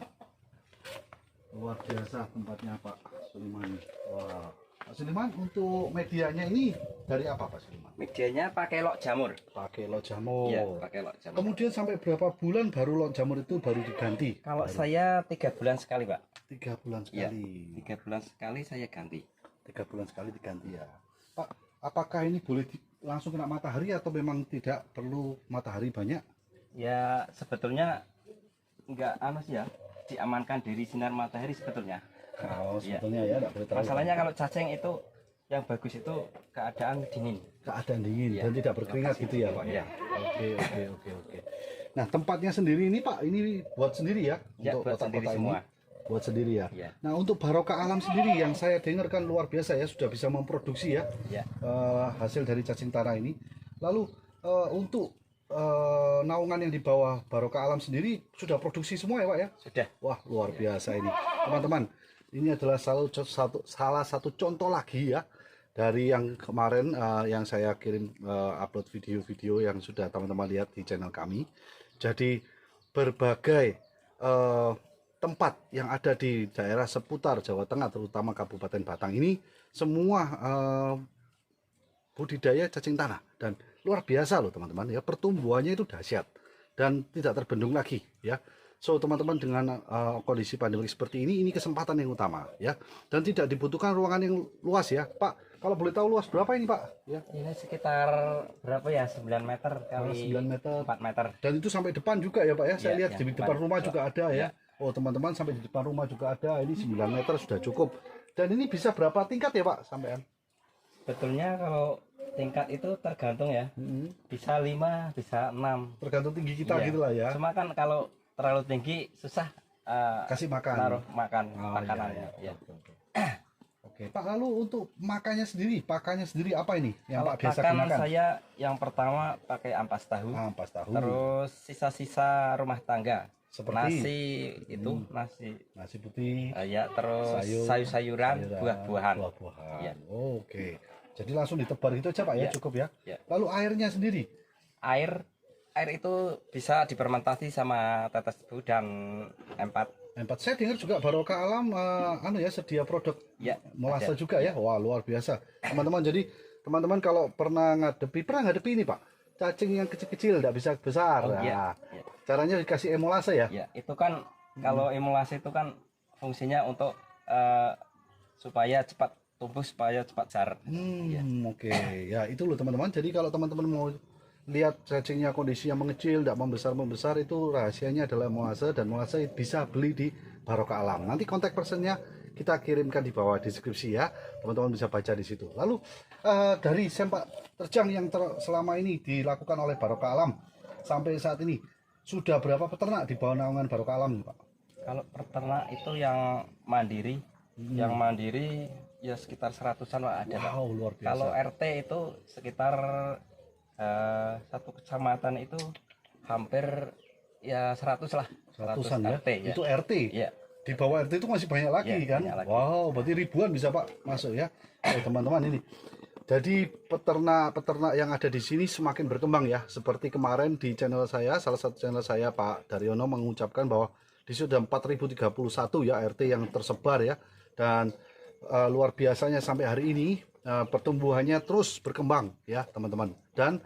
Luar biasa tempatnya Pak Suliman. Wow. Pak Suliman, untuk medianya ini dari apa Pak Suliman? Medianya pakai lok jamur. Pakai lot jamur. Iya, pakai lok jamur. Kemudian sampai berapa bulan baru lot jamur itu baru diganti? Kalau saya 3 bulan sekali, Pak. 3 bulan Iya, sekali. 3 bulan sekali saya ganti. 3 bulan sekali diganti ya. Pak, apakah ini boleh langsung kena matahari atau memang tidak perlu matahari banyak? Ya sebetulnya enggak sih ya, diamankan dari sinar matahari sebetulnya. Oh, Iya. sebetulnya ya enggak boleh terlalu. Masalahnya kalau cacing itu yang bagus itu keadaan dingin. Keadaan dingin Iya. dan tidak berkeringat gitu ya, Pak. Iya. Oke. Nah, tempatnya sendiri ini, Pak, ini buat sendiri ya? Ya, untuk buat sendiri kotak-kotak ini? semua. Buat sendiri ya. Iya. Nah, untuk Barokah Alam sendiri yang saya dengar kan luar biasa ya, sudah bisa memproduksi ya Ya. hasil dari cacing tanah ini. Lalu untuk naungan yang di bawah Barokah Alam sendiri sudah produksi semua ya, Pak ya? Sudah. Wah, luar biasa ini. Teman-teman, ini adalah salah satu contoh lagi ya dari yang kemarin yang saya kirim upload video-video yang sudah teman-teman lihat di channel kami. Jadi berbagai tempat yang ada di daerah seputar Jawa Tengah, terutama Kabupaten Batang ini semua budidaya cacing tanah, dan luar biasa loh teman-teman ya, pertumbuhannya itu dahsyat dan tidak terbendung lagi ya. So teman-teman, dengan kondisi pandemi seperti ini kesempatan yang utama ya, dan tidak dibutuhkan ruangan yang luas ya, Pak. Kalau boleh tahu luas berapa ini, Pak? Ya. Ini sekitar berapa ya? 9 meter kali 9 meter. 4 meter. Dan itu sampai depan juga ya, Pak ya. Saya Ya, lihat ya, di depan rumah juga ada ya. Ya. Oh, teman-teman, sampai di depan rumah juga ada. Ini 9 meter sudah cukup. Dan ini bisa berapa tingkat ya, Pak, sampean? Betulnya kalau tingkat itu tergantung ya. Bisa 5, bisa 6. Tergantung tinggi kita Iya. gitulah ya. Cuma kan kalau terlalu tinggi susah Kasih makan. naruh makan Oh, makanannya. iya. Ya. Oke, Pak, lalu untuk pakannya sendiri apa ini yang Kalau Pak biasa pakan gunakan? saya yang pertama pakai ampas tahu. Ampas tahu. Terus sisa-sisa rumah tangga. Seperti Nasi itu nasi putih, ya, terus sayur-sayuran, buah-buahan. Iya. Oke. Jadi langsung ditebar gitu aja, Pak ya, Iya. cukup ya. Iya. Lalu airnya sendiri? Air itu bisa difermentasi sama tetes tebu dan empat. Saya dengar juga Barokah Alam sedia produk Ya, molase ada. juga ya. Wah, luar biasa. Teman-teman, jadi teman-teman kalau pernah ngadepi ini, Pak. Cacing yang kecil-kecil tidak bisa besar. Oh, Nah, iya. caranya dikasih emulase ya. Ya, itu kan kalau emulasi itu kan fungsinya untuk supaya cepat tumbuh, supaya cepat besar. Ya. Oke. Ya, itu loh teman-teman. Jadi kalau teman-teman mau lihat cacingnya kondisinya mengecil, tidak membesar, itu rahasianya adalah molase, dan molase bisa beli di Barokah Alam. Nanti kontak personnya kita kirimkan di bawah deskripsi ya, teman-teman bisa baca di situ. Lalu dari sepak terjang yang selama ini dilakukan oleh Barokah Alam sampai saat ini, sudah berapa peternak di bawah naungan Barokah Alam, Pak? Kalau peternak itu yang mandiri, ya sekitar 100-an Pak, ada. Pak. Wow, luar biasa. Kalau RT itu sekitar satu kecamatan itu hampir ya 100 lah. 100-an ya? RT, ya. Itu RT? Ya. Di bawah RT itu masih banyak lagi Ya, kan? banyak lagi. Wow, berarti ribuan bisa Pak masuk ya. Teman-teman ini. Jadi peternak yang ada di sini semakin berkembang ya. Seperti kemarin di channel saya, salah satu channel saya, Pak Daryono, mengucapkan bahwa di sini sudah 4031 ya RT yang tersebar ya. Dan luar biasanya sampai hari ini pertumbuhannya terus berkembang ya teman-teman. Dan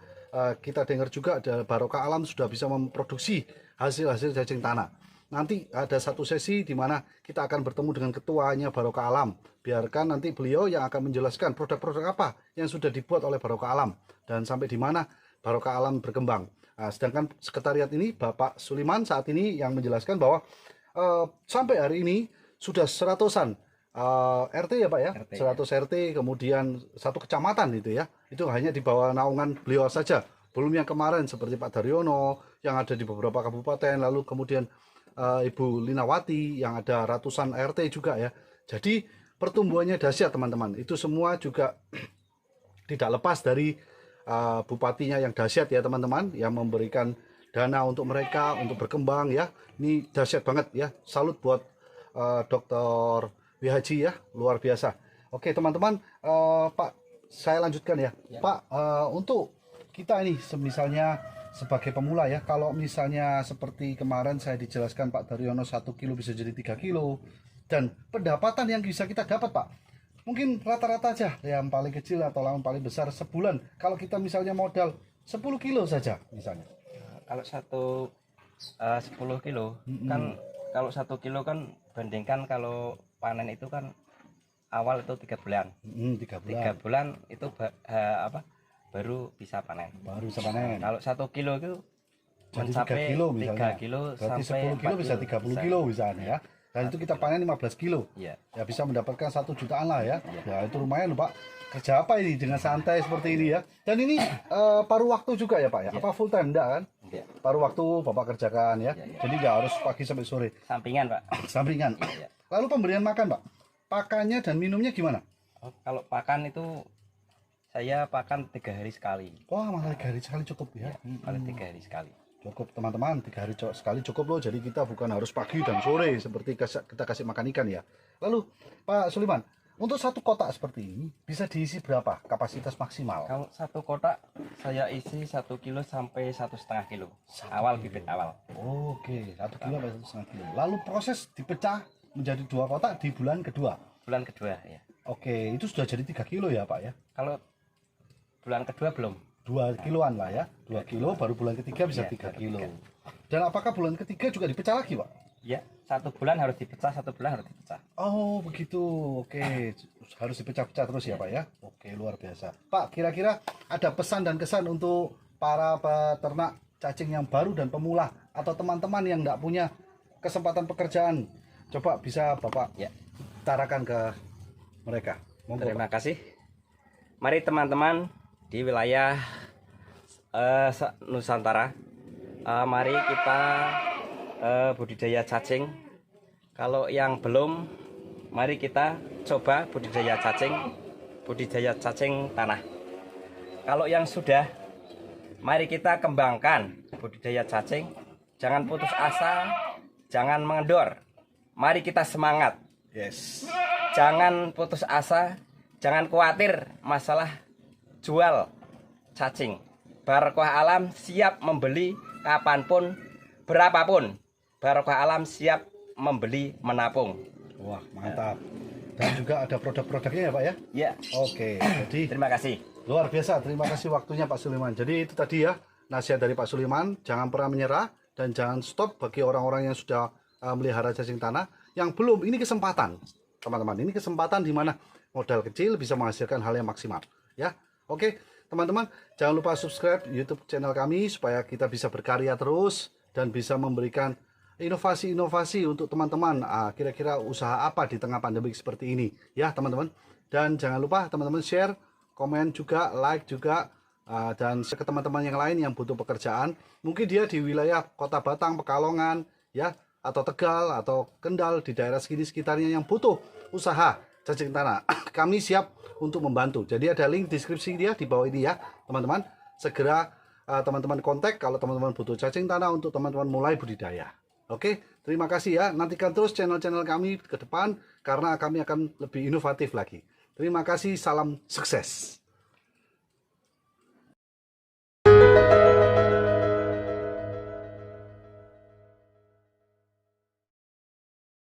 kita dengar juga ada Barokah Alam sudah bisa memproduksi hasil-hasil cacing tanah. Nanti ada satu sesi di mana kita akan bertemu dengan ketuanya Barokah Alam. Biarkan nanti beliau yang akan menjelaskan produk-produk apa yang sudah dibuat oleh Barokah Alam dan sampai di mana Barokah Alam berkembang. Nah, sedangkan sekretariat ini Bapak Suliman saat ini yang menjelaskan bahwa sampai hari ini sudah 100-an RT ya Pak ya, RT, 100 RT, kemudian satu kecamatan itu ya. Itu hanya di bawah naungan beliau saja. Belum yang kemarin seperti Pak Daryono yang ada di beberapa kabupaten, lalu kemudian Ibu Linawati yang ada ratusan RT juga ya. Jadi pertumbuhannya dahsyat teman-teman. Itu semua juga tidak lepas dari bupatinya yang dahsyat ya teman-teman, yang memberikan dana untuk mereka untuk berkembang ya. Ini dahsyat banget ya. Salut buat Dr. Wihaji ya, luar biasa. Oke teman-teman, Pak saya lanjutkan ya. Pak, untuk kita ini misalnya sebagai pemula ya, kalau misalnya seperti kemarin saya dijelaskan Pak Daryono 1 kilo bisa jadi 3 kilo, dan pendapatan yang bisa kita dapat Pak, mungkin rata-rata aja yang paling kecil atau yang paling besar sebulan, kalau kita misalnya modal 10 kilo saja misalnya. Kalau 10 kilo kan, kalau 1 kilo kan bandingkan kalau panen itu kan awal itu 3 bulan. 3 bulan. 3 bulan itu baru bisa panen. Baru bisa panen. Kalau 1 kilo itu Jadi 3 mencapai kilo misalnya. 3 kilo Berarti sampai 10 kilo 4 bisa 30 kilo misalnya ya. Dan itu kita panen 15 kilo. Iya. Ya bisa mendapatkan 1 jutaan lah ya. Ya itu lumayan loh Pak. Kerja apa ini dengan santai seperti ini ya. Dan ini paruh waktu juga ya Pak ya. Apa full time enggak kan? Iya. Paruh waktu Bapak kerjakan ya. Jadi nggak harus pagi sampai sore. Sampingan, Pak. Sampingan. Iya. Lalu pemberian makan Pak. Pakannya dan minumnya gimana? Oh, kalau pakan itu saya pakan 3 hari sekali. Wah malah 3 hari sekali cukup ya. Kalau 3 hari sekali. Cukup teman-teman, 3 hari sekali cukup loh. Jadi kita bukan harus pagi dan sore seperti kita kasih makan ikan ya. Lalu Pak Suliman, untuk 1 kotak seperti ini bisa diisi berapa kapasitas maksimal? Kalau 1 kotak saya isi 1 kilo sampai 1,5 kilo. Awal bibit awal. Oke, 1 kilo sampai 1,5 kilo. Lalu proses dipecah menjadi 2 kotak di bulan kedua. Bulan kedua ya. Oke, itu sudah jadi 3 kilo ya Pak ya? Kalau bulan kedua belum. 2 kiloan lah ya. 2 kilo baru bulan ketiga bisa Iya, 3 baru kilo. 3. Dan apakah bulan ketiga juga dipecah lagi Pak? Ya, 1 bulan harus dipecah, 1 bulan harus dipecah. Oh begitu, oke. Harus dipecah-pecah terus ya Pak ya? Oke, luar biasa. Pak, kira-kira ada pesan dan kesan untuk para peternak cacing yang baru dan pemula atau teman-teman yang tidak punya kesempatan pekerjaan? Coba bisa Bapak Ya. utarakan ke mereka. Monggo, Terima Pak. kasih. Mari teman-teman di wilayah Nusantara, mari kita budidaya cacing. Kalau yang belum, mari kita coba budidaya cacing tanah. Kalau yang sudah, mari kita kembangkan budidaya cacing. Jangan putus asa, jangan mengendor. Mari kita semangat. Yes. Jangan putus asa, jangan khawatir masalah jual cacing. Barokah Alam siap membeli kapanpun, berapapun. Barokah Alam siap membeli menapung. Wah, mantap. Dan juga ada produk-produknya ya Pak ya? Ya, Oke, jadi terima kasih. luar biasa. Terima kasih waktunya Pak Suliman. Jadi itu tadi ya nasihat dari Pak Suliman. Jangan pernah menyerah dan jangan stop bagi orang-orang yang sudah melihara cacing tanah. Yang belum, ini kesempatan teman-teman. Ini kesempatan di mana modal kecil bisa menghasilkan hal yang maksimal. Ya, oke teman-teman. Jangan lupa subscribe YouTube channel kami supaya kita bisa berkarya terus dan bisa memberikan inovasi-inovasi untuk teman-teman. Kira-kira usaha apa di tengah pandemi seperti ini ya teman-teman. Dan jangan lupa teman-teman share, komen juga, like juga, dan share ke teman-teman yang lain yang butuh pekerjaan. Mungkin dia di wilayah Kota Batang, Pekalongan ya, atau Tegal atau Kendal, di daerah sekitarnya yang butuh usaha cacing tanah. Kami siap untuk membantu. Jadi ada link deskripsi dia di bawah ini ya teman-teman. Segera teman-teman kontak kalau teman-teman butuh cacing tanah untuk teman-teman mulai budidaya. Oke, terima kasih ya. Nantikan terus channel-channel kami ke depan karena kami akan lebih inovatif lagi. Terima kasih, salam sukses.